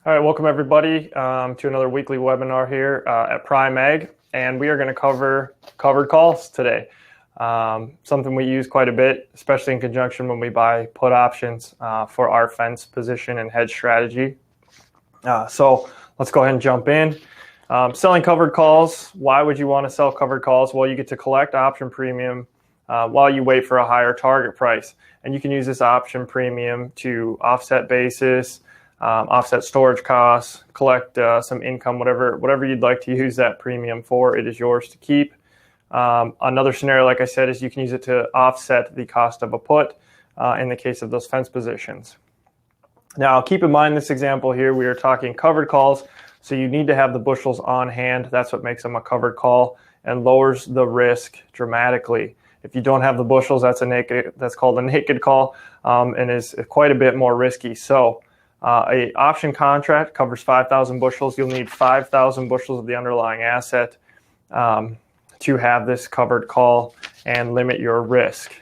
All right, welcome everybody to another weekly webinar here at Prime Ag, and we are going to cover covered calls today. Something we use quite a bit, especially in conjunction when we buy put options for our fence position and hedge strategy. So let's go ahead and jump in. Selling covered calls. Why would you want to sell covered calls? Well, you get to collect option premium while you wait for a higher target price, and you can use this option premium to offset basis. Offset storage costs, collect some income, whatever you'd like to use that premium for, it is yours to keep. Another scenario, like I said, is you can use it to offset the cost of a put in the case of those fence positions. Now, keep in mind this example here, we are talking covered calls, so you need to have the bushels on hand. That's what makes them a covered call and lowers the risk dramatically. If you don't have the bushels, that's called a naked call and is quite a bit more risky. So a option contract covers 5,000 bushels. You'll need 5,000 bushels of the underlying asset to have this covered call and limit your risk.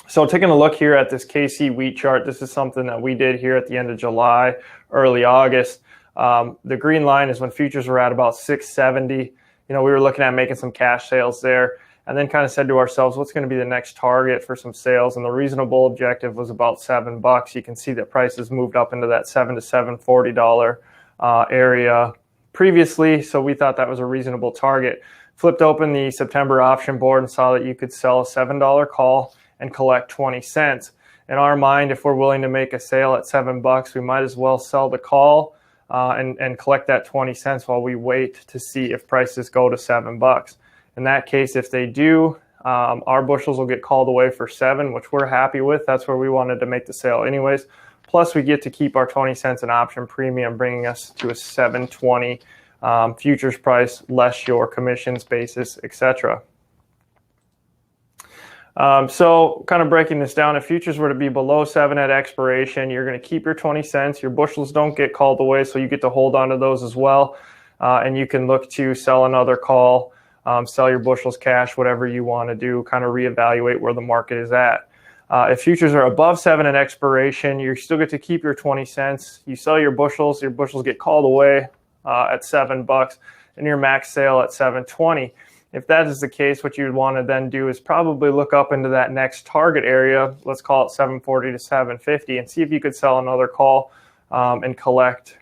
So taking a look here at this KC wheat chart, this is something that we did here at the end of July, early August. The green line is when futures were at about 670. We were looking at making some cash sales there, and then kind of said to ourselves, what's going to be the next target for some sales? And the reasonable objective was about $7. You can see that prices moved up into that $7 to $7.40 area previously. So we thought that was a reasonable target. Flipped open the September option board and saw that you could sell a $7 call and collect 20 cents. In our mind, if we're willing to make a sale at $7, we might as well sell the call and collect that 20 cents while we wait to see if prices go to $7. In that case, if they do, our bushels will get called away for 7, which we're happy with. That's where we wanted to make the sale anyways. Plus, we get to keep our 20 cents in option premium, bringing us to a $7.20 futures price, less your commissions, basis, etc. So kind of breaking this down, if futures were to be below 7 at expiration, you're going to keep your 20 cents. Your bushels don't get called away, so you get to hold on to those as well. And you can look to sell another call. Sell your bushels, cash, whatever you want to do, kind of reevaluate where the market is at. If futures are above 7 at expiration, you still get to keep your 20 cents. You sell your bushels get called away at $7 and your max sale at $7.20. If that is the case, what you'd want to then do is probably look up into that next target area, let's call it $7.40 to $7.50, and see if you could sell another call and collect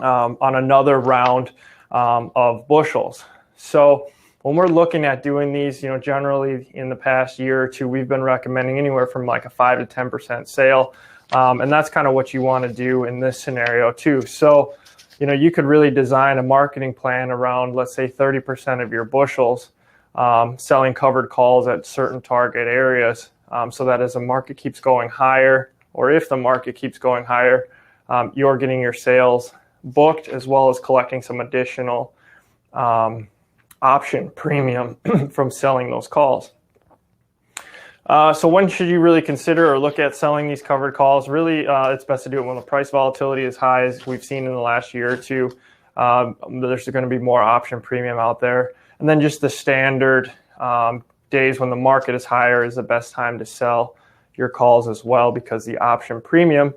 on another round of bushels. So when we're looking at doing these, generally in the past year or two, we've been recommending anywhere from like a 5 to 10% sale. And that's kind of what you want to do in this scenario too. So, you could really design a marketing plan around, let's say 30% of your bushels, selling covered calls at certain target areas, so that as the market keeps going higher, or if the market keeps going higher, you're getting your sales booked as well as collecting some additional option premium from selling those calls. So when should you really consider or look at selling these covered calls? Really, it's best to do it when the price volatility is high, as we've seen in the last year or two. There's going to be more option premium out there. And then just the standard days when the market is higher is the best time to sell your calls as well, because the option premium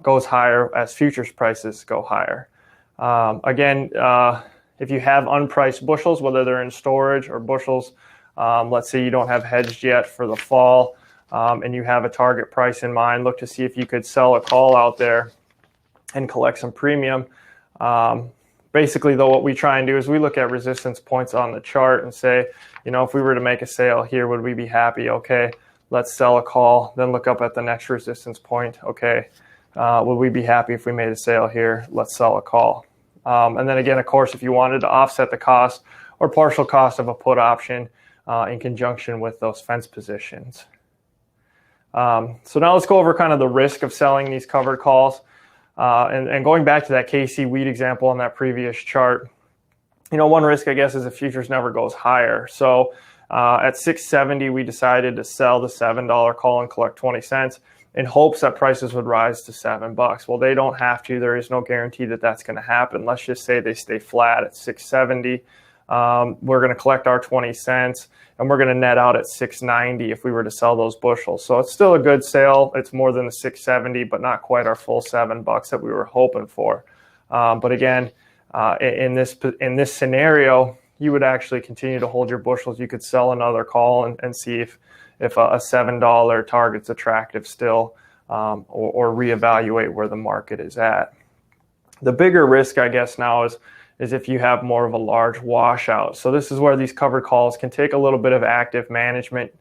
goes higher as futures prices go higher. Again, if you have unpriced bushels, whether they're in storage or bushels, let's say you don't have hedged yet for the fall and you have a target price in mind, look to see if you could sell a call out there and collect some premium. Basically, though, what we try and do is we look at resistance points on the chart and say, if we were to make a sale here, would we be happy? Okay, let's sell a call. Then look up at the next resistance point. Okay, would we be happy if we made a sale here? Let's sell a call. And then again, of course, if you wanted to offset the cost or partial cost of a put option in conjunction with those fence positions. So now let's go over kind of the risk of selling these covered calls. And going back to that KC wheat example on that previous chart, one risk, I guess, is if futures never goes higher. So at 670, we decided to sell the $7 call and collect 20 cents. In hopes that prices would rise to $7. Well, they don't have to. There is no guarantee that that's going to happen. Let's just say they stay flat at 670. we're going to collect our 20 cents and we're going to net out at $6.90 if we were to sell those bushels. So it's still a good sale. It's more than the $6.70, but not quite our full $7 that we were hoping for. But again, in this scenario, you would actually continue to hold your bushels. You could sell another call and see if a $7 target's attractive still, or reevaluate where the market is at. The bigger risk, I guess, now is if you have more of a large washout. So this is where these covered calls can take a little bit of active management.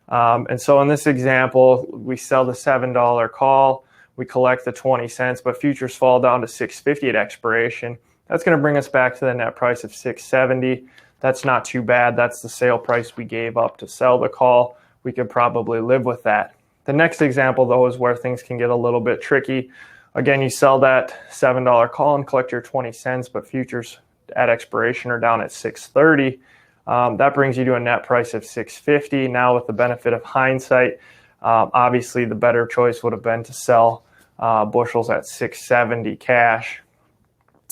And so in this example, we sell the $7 call, we collect the 20 cents, but futures fall down to $6.50 at expiration. That's going to bring us back to the net price of $6.70. That's not too bad. That's the sale price we gave up to sell the call. We could probably live with that. The next example, though, is where things can get a little bit tricky. Again, you sell that $7 call and collect your 20 cents, but futures at expiration are down at $6.30. That brings you to a net price of $6.50. Now, with the benefit of hindsight, obviously the better choice would have been to sell bushels at $6.70 cash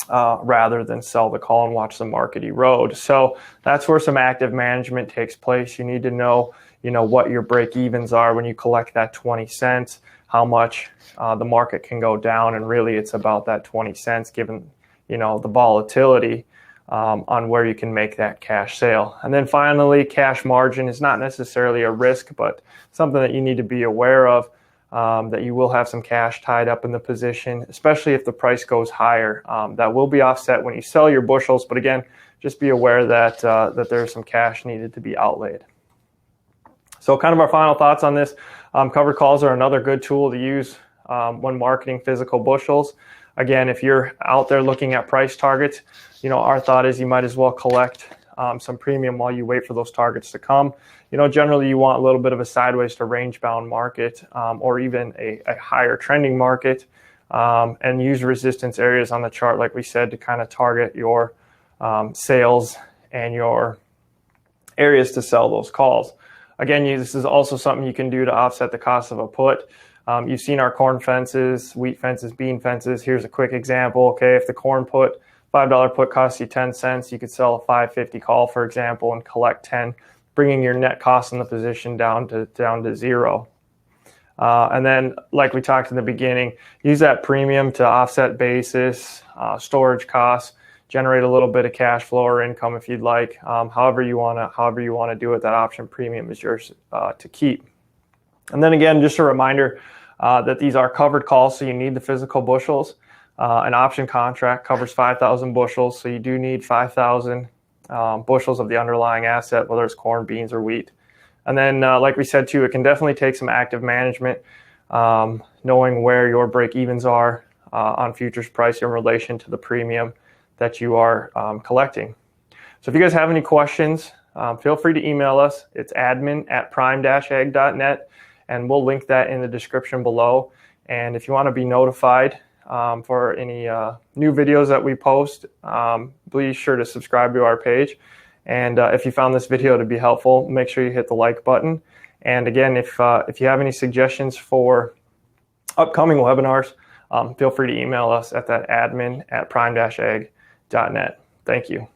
rather than sell the call and watch the market erode. So that's where some active management takes place. You need to know, what your break evens are when you collect that 20 cents, how much the market can go down, and really it's about that 20 cents given the volatility on where you can make that cash sale. And then finally, cash margin is not necessarily a risk, but something that you need to be aware of, that you will have some cash tied up in the position, especially if the price goes higher. That will be offset when you sell your bushels, but again, just be aware that there's some cash needed to be outlaid. So kind of our final thoughts on this. Covered calls are another good tool to use when marketing physical bushels. Again, if you're out there looking at price targets, our thought is you might as well collect some premium while you wait for those targets to come. Generally you want a little bit of a sideways to range bound market, or even a higher trending market, and use resistance areas on the chart, like we said, to kind of target your sales and your areas to sell those calls. Again, this is also something you can do to offset the cost of a put. You've seen our corn fences, wheat fences, bean fences. Here's a quick example. Okay, if the corn put, $5 put costs you 10 cents, you could sell a $5.50 call, for example, and collect 10, bringing your net cost in the position down to zero. And then, like we talked in the beginning, use that premium to offset basis, storage costs, generate a little bit of cash flow or income if you'd like. However you want to do it, that option premium is yours to keep. And then again, just a reminder that these are covered calls, so you need the physical bushels. An option contract covers 5,000 bushels, so you do need 5,000 bushels of the underlying asset, whether it's corn, beans, or wheat. And then, like we said too, it can definitely take some active management, knowing where your break evens are on futures price in relation to the premium that you are collecting. So if you guys have any questions, feel free to email us. It's admin@prime-ag.net, and we'll link that in the description below. And if you want to be notified for any new videos that we post, be sure to subscribe to our page. And if you found this video to be helpful, make sure you hit the like button. And again, if you have any suggestions for upcoming webinars, feel free to email us at that admin@prime-ag.net. Thank you.